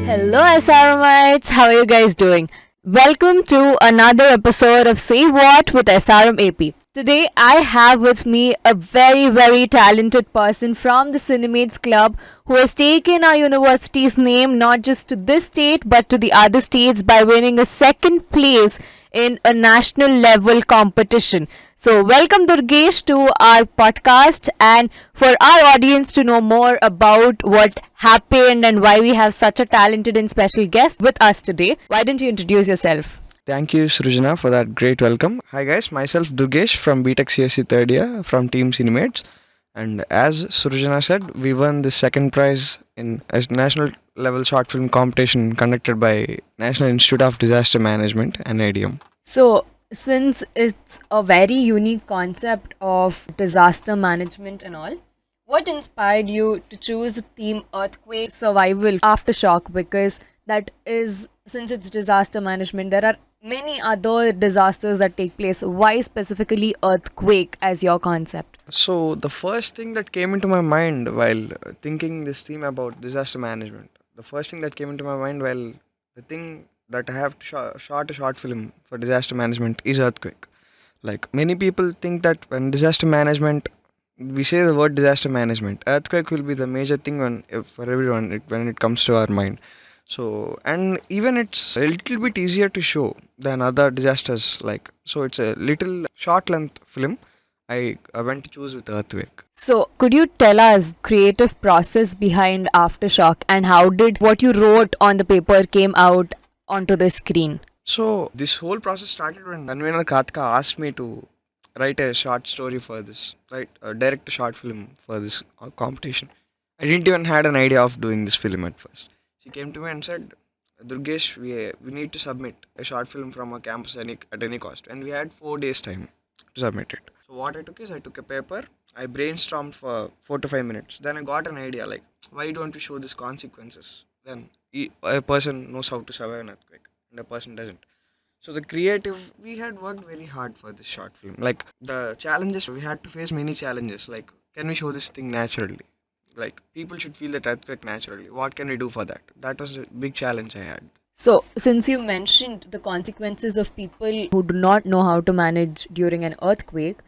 Hello SRMites, how are you guys doing? Welcome to another episode of Say Whaat with SRM AP. Today I have with me a very talented person from the Cinemates Club who has taken our university's name not just to this state but to the other states by winning a second place in a national level competition. So, welcome Durgesh to our podcast, and for our audience to know more about what happened and why we have such a talented and special guest with us today, why don't you introduce yourself? Thank you, Regina, for that great welcome. Hi, guys. Myself, Durgesh from B.Tech CSC third year from Team Cinemates. And as Surjana said, we won the second prize in a national level short film competition conducted by National Institute of Disaster Management and Idiom. So, since it's a very unique concept of disaster management and all, what inspired you to choose the theme earthquake survival aftershock? Because that is, since it's disaster management, there are many other disasters that take place. Why specifically earthquake as your concept? So, the first thing that came into my mind while thinking this theme about disaster management, the first thing that came into my mind while the thing that I have to shot a short film for disaster management is earthquake. Like many people think that when disaster management, we say the word disaster management, earthquake will be the major thing for everyone when it comes to our mind. So, and even it's a little bit easier to show than other disasters. Like, so it's a little short length film. I went to choose with earthquake. So, could you tell us creative process behind Aftershock and how did what you wrote on the paper came out onto the screen? So this whole process started when Anvina Katka asked me to write a short story for this, direct a short film for this competition. I didn't even had an idea of doing this film at first. She came to me and said, Durgesh, we need to submit a short film from our campus at any cost. And we had 4 days time to submit it. So what I took is I took a paper, I brainstormed for 4 to 5 minutes. Then I got an idea like, why don't we show these consequences? Then a person knows how to survive an earthquake and a person doesn't. So the creative, we had worked very hard for this short film. Like the challenges, we had to face many challenges. Like, can we show this thing naturally? Like people should feel that earthquake naturally. What can we do for that? That was a big challenge I had. So, since you mentioned the consequences of people who do not know how to manage during an earthquake,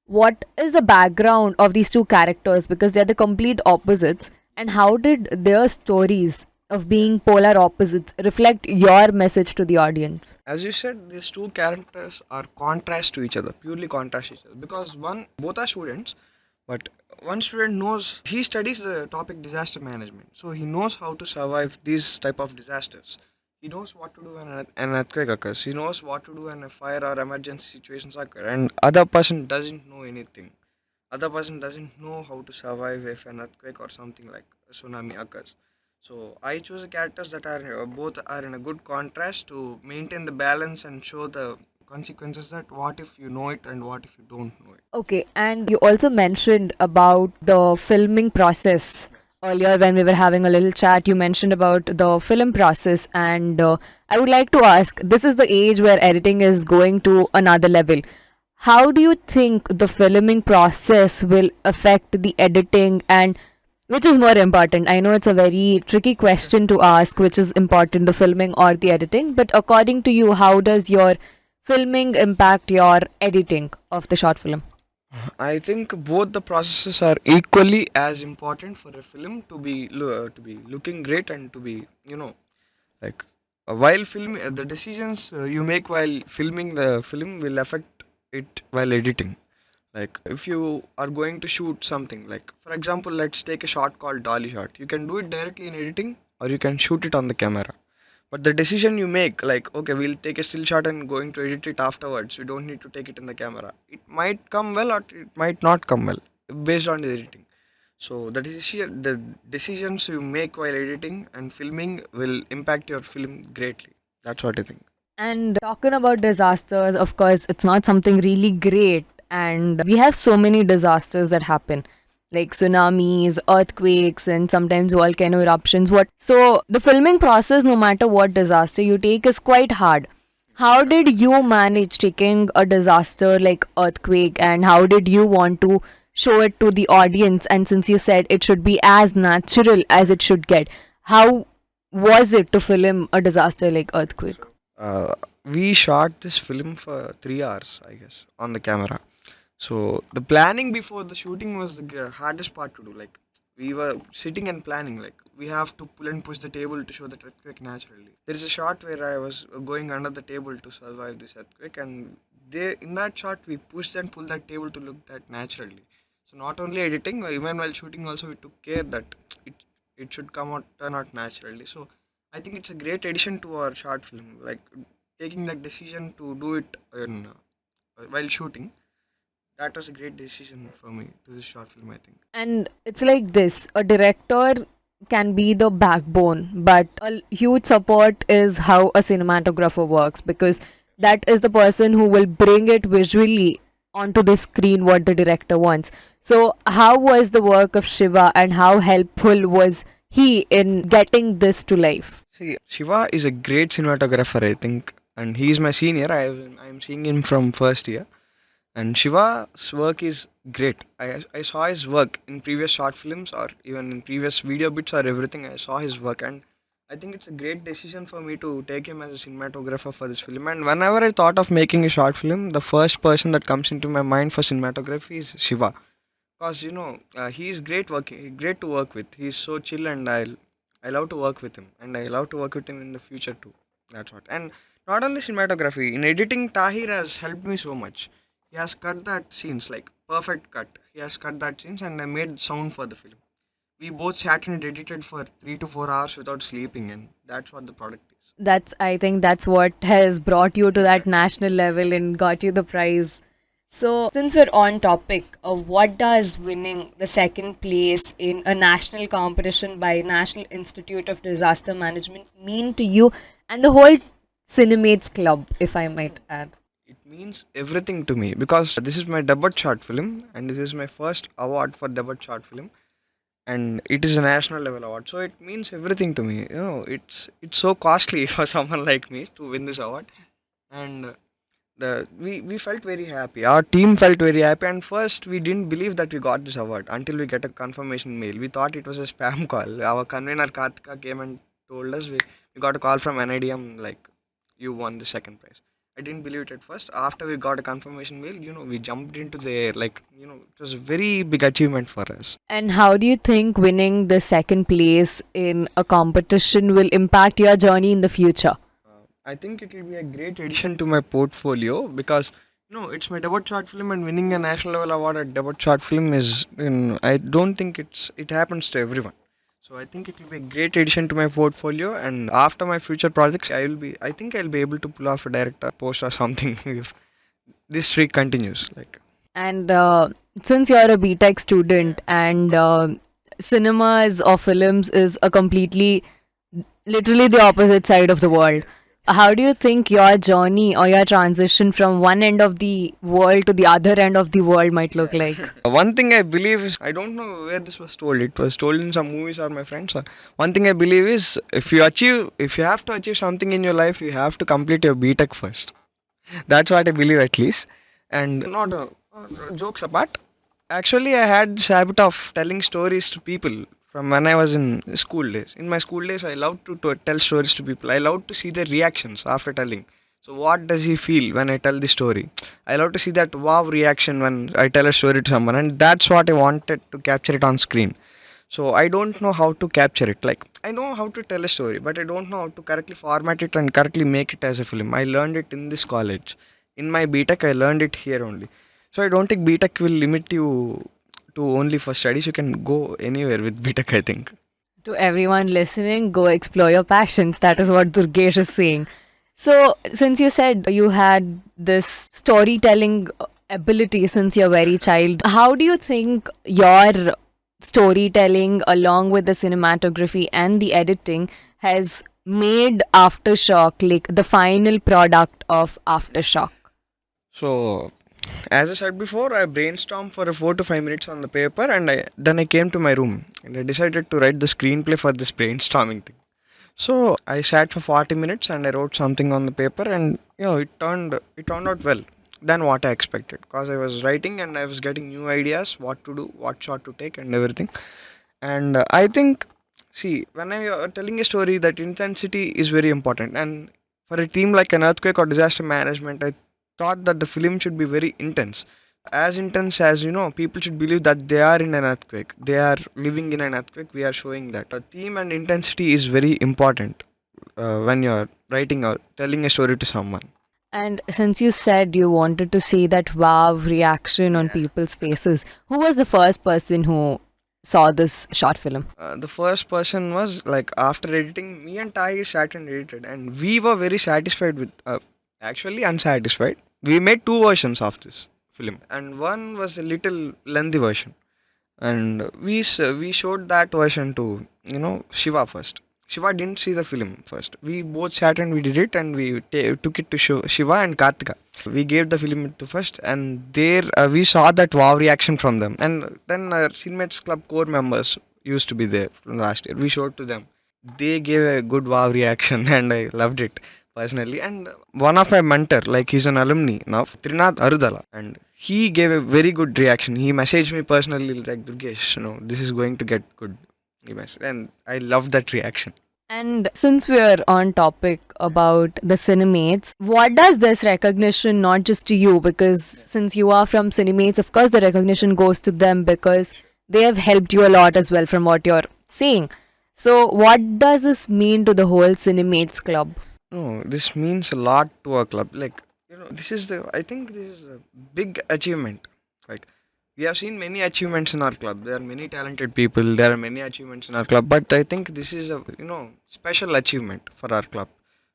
what is the background of these two characters? Because they're the complete opposites. And how did their stories of being polar opposites reflect your message to the audience? As you said, these two characters are contrast to each other, purely contrast to each other. Because both are students, but one student knows, he studies the topic disaster management, so he knows how to survive these type of disasters. He knows what to do when an earthquake occurs. He knows what to do when a fire or emergency situations occur. And other person doesn't know anything. Other person doesn't know how to survive if an earthquake or something like a tsunami occurs. So I choose the characters that are both are in a good contrast to maintain the balance and show the consequences that what if you know it and what if you don't know it. Okay, and you also mentioned about the filming process. Earlier, when we were having a little chat, you mentioned about the film process, and I would like to ask, this is the age where editing is going to another level. How do you think the filming process will affect the editing, and which is more important? I know it's a very tricky question to ask, which is important, the filming or the editing, but according to you, how does your filming impact your editing of the short film? I think both the processes are equally as important for a film to be looking great and to be like while filming the decisions you make while filming the film will affect it while editing. Like if you are going to shoot something, like for example, let's take a shot called dolly shot. You can do it directly in editing or you can shoot it on the camera. But the decision you make, like okay, we'll take a still shot and going to edit it afterwards. We don't need to take it in the camera. It might come well or it might not come well based on the editing. So the decisions you make while editing and filming will impact your film greatly. That's what I think. And talking about disasters, of course, it's not something really great. And we have so many disasters that happen, like tsunamis, earthquakes, and sometimes volcano eruptions. So the filming process, no matter what disaster you take, is quite hard. How did you manage taking a disaster like earthquake, and how did you want to show it to the audience? And since you said it should be as natural as it should get, how was it to film a disaster like earthquake? Uh, we shot this film for 3 hours, I guess, on the camera. So the planning before the shooting was the hardest part to do. Like we were sitting and planning. Like we have to pull and push the table to show the earthquake naturally. There is a shot where I was going under the table to survive this earthquake, and there in that shot we pushed and pulled that table to look that naturally. So not only editing, even while shooting, also we took care that it it should come out turn out naturally. So I think it's a great addition to our short film. Like taking that decision to do it while shooting, that was a great decision for me to this short film, I think. And it's like this, a director can be the backbone, but a huge support is how a cinematographer works, because that is the person who will bring it visually onto the screen what the director wants. So, how was the work of Shiva and how helpful was he in getting this to life? See, Shiva is a great cinematographer, I think, and he is my senior. I'm seeing him from first year, and Shiva's work is great. I saw his work in previous short films or even in previous video bits or everything. I saw his work, and I think it's a great decision for me to take him as a cinematographer for this film. And whenever I thought of making a short film, the first person that comes into my mind for cinematography is Shiva, because he is great to work with. He's so chill, and I love to work with him, and I love to work with him in the future too. That's what. And not only cinematography, in editing, Tahir has helped me so much. He has cut that scenes like perfect cut. He has cut that scenes, and I made sound for the film. We both sat and edited for 3 to 4 hours without sleeping, and that's what the product is. I think that's what has brought you to that national level and got you the prize. So, since we're on topic, what does winning the second place in a national competition by National Institute of Disaster Management mean to you and the whole Cinemates Club, if I might add? It means everything to me because this is my debut short film, and this is my first award for debut short film, and it is a national level award, so it means everything to me. It's so costly for someone like me to win this award. And we felt very happy, our team felt very happy, and first we didn't believe that we got this award until we get a confirmation mail. We thought it was a spam call. Our convener Kartika came and told us we got a call from an Idiom, like, you won the second prize. I didn't believe it at first. After we got a confirmation mail, we jumped into the air. Like, it was a very big achievement for us. And how do you think winning the second place in a competition will impact your journey in the future? I think it will be a great addition to my portfolio because it's my debut short film, and winning a national level award at debut short film is I don't think it happens to everyone. So I think it will be a great addition to my portfolio, and after my future projects I think I'll be able to pull off a director post or something if this streak continues. Like, And since you're a B.Tech student and cinemas or films is a completely, literally the opposite side of the world, how do you think your journey or your transition from one end of the world to the other end of the world might look like? one thing I believe is, I don't know where this was told. It was told in some movies or my friends. One thing I believe is, if you have to achieve something in your life, you have to complete your B.Tech first. That's what I believe, at least. And not jokes apart. Actually, I had this habit of telling stories to people from when I was in school days. In my school days, I loved to tell stories to people. I loved to see their reactions after telling. So, what does he feel when I tell the story? I love to see that wow reaction when I tell a story to someone, and that's what I wanted to capture it on screen. So I don't know how to capture it. Like, I know how to tell a story, but I don't know how to correctly format it and correctly make it as a film. I learned it in this college. In my B.Tech, I learned it here only. So I don't think B.Tech will limit you to only for studies. You can go anywhere with B.Tech, I think. To everyone listening, go explore your passions. That is what Durgesh is saying. So, since you said you had this storytelling ability since you're very child, how do you think your storytelling, along with the cinematography and the editing, has made Aftershock like the final product of Aftershock? So, as I said before, I brainstormed for a 4 to 5 minutes on the paper, and then I came to my room and I decided to write the screenplay for this brainstorming thing. So I sat for 40 minutes and I wrote something on the paper, and it turned out well than what I expected, because I was writing and I was getting new ideas, what to do, what shot to take, and everything. And I think See, when I telling a story, that intensity is very important. And for a team like an earthquake or disaster management, I thought that the film should be very intense. As intense as, people should believe that they are in an earthquake. They are living in an earthquake. We are showing that. A theme and intensity is very important when you are writing or telling a story to someone. And since you said you wanted to see that wow reaction on people's faces, who was the first person who saw this short film? The first person was like after editing, me and Tai sat and edited, and we were very satisfied with. Actually, unsatisfied. We made two versions of this film, and one was a little lengthy version, and we showed that version to Shiva first. Shiva didn't see the film first. We both sat and we did it, and we took it to Shiva and Kartika. We gave the film to first, and there we saw that wow reaction from them. And then our Cinemates Club core members used to be there from last year. We showed to them. They gave a good wow reaction, and I loved it personally. And one of my mentor, like he's an alumni now, Trinath Arudala, and he gave a very good reaction. He messaged me personally like, Durgesh, this is going to get good. And I loved that reaction. And since we're on topic about the Cinemates, what does this recognition not just to you, because since you are from Cinemates, of course the recognition goes to them because they have helped you a lot as well from what you're saying. So what does this mean to the whole Cinemates club? No, this means a lot to our club. Like, I think this is a big achievement. Like, we have seen many achievements in our club. There are many talented people. There are many achievements in our club. But I think this is a, special achievement for our club.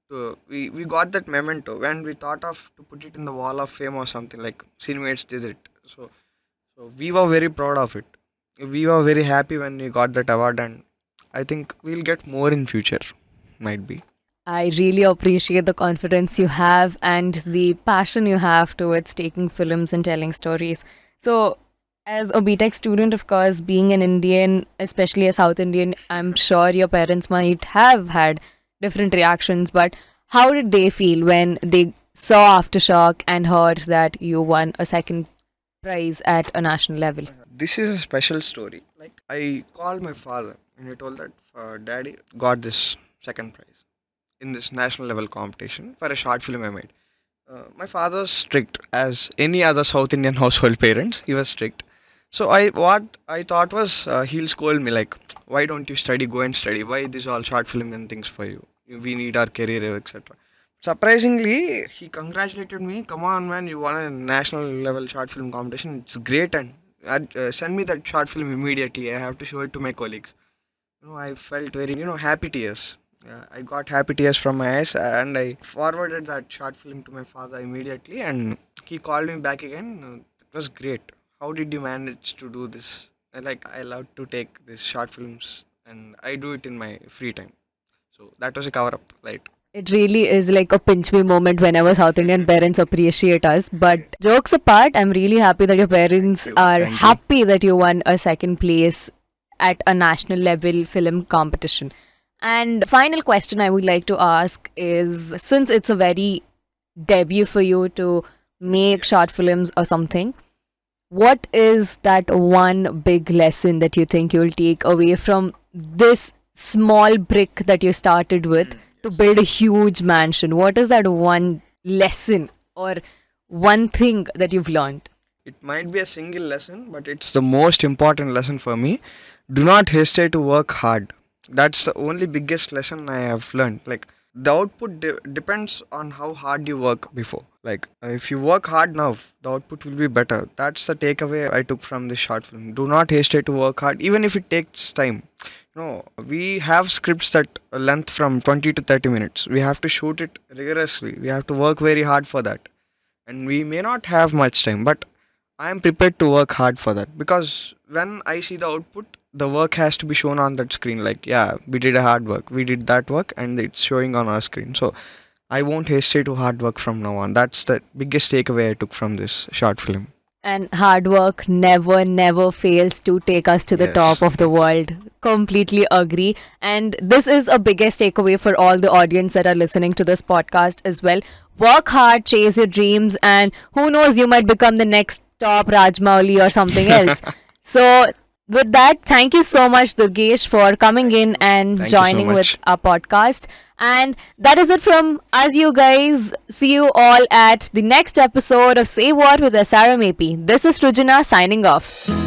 So we got that memento when we thought of to put it in the wall of fame or something like Cinemates did it. So we were very proud of it. We were very happy when we got that award, and I think we'll get more in future. Might be. I really appreciate the confidence you have and the passion you have towards taking films and telling stories. So, as a B.Tech student, of course, being an Indian, especially a South Indian, I'm sure your parents might have had different reactions, but how did they feel when they saw Aftershock and heard that you won a second prize at a national level? This is a special story. Like, I called my father and I told that Daddy got this second prize in this national level competition for a short film I made. My father was strict as any other South Indian household parents. He was strict. So what I thought was he'll scold me like, why don't you study? Go and study. Why this all short film and things for you? We need our career, etc. Surprisingly, he congratulated me. Come on, man! You won a national level short film competition. It's great, and send me that short film immediately. I have to show it to my colleagues. I felt very happy tears. I got happy tears from my eyes, and I forwarded that short film to my father immediately, and he called me back again. It was great. How did you manage to do this? I love to take these short films, and I do it in my free time. So that was a cover up, right? It really is like a pinch me moment whenever South Indian parents appreciate us. But jokes apart, I'm really happy that your parents are Thank you. happy that you won a second place at a national level film competition. And final question I would like to ask is, since it's a very debut for you to make short films or something, what is that one big lesson that you think you'll take away from this small brick that you started with to build a huge mansion? What is that one lesson or one thing that you've learned? It might be a single lesson, but it's the most important lesson for me. Do not hesitate to work hard. That's the only biggest lesson I have learned. Like, the output depends on how hard you work before. Like, if you work hard now, the output will be better. That's the takeaway I took from this short film. Do not hesitate to work hard, even if it takes time. We have scripts that length from 20 to 30 minutes. We have to shoot it rigorously. We have to work very hard for that. And we may not have much time, but I am prepared to work hard for that, because when I see the output, the work has to be shown on that screen. Like, yeah, we did a hard work, we did that work, and it's showing on our screen. So I won't hesitate to hard work from now on. That's the biggest takeaway I took from this short film. And hard work never fails to take us to the Yes, top of the yes. world. Completely agree. And this is a biggest takeaway for all the audience that are listening to this podcast as well. Work hard, chase your dreams, and who knows, you might become the next top Rajmouli or something else. So With that, thank you so much, Durgesh, for coming in and Thank you so joining with much. our podcast. And that is it from us, you guys. See you all at the next episode of Say What with SRM AP. This is Regina signing off.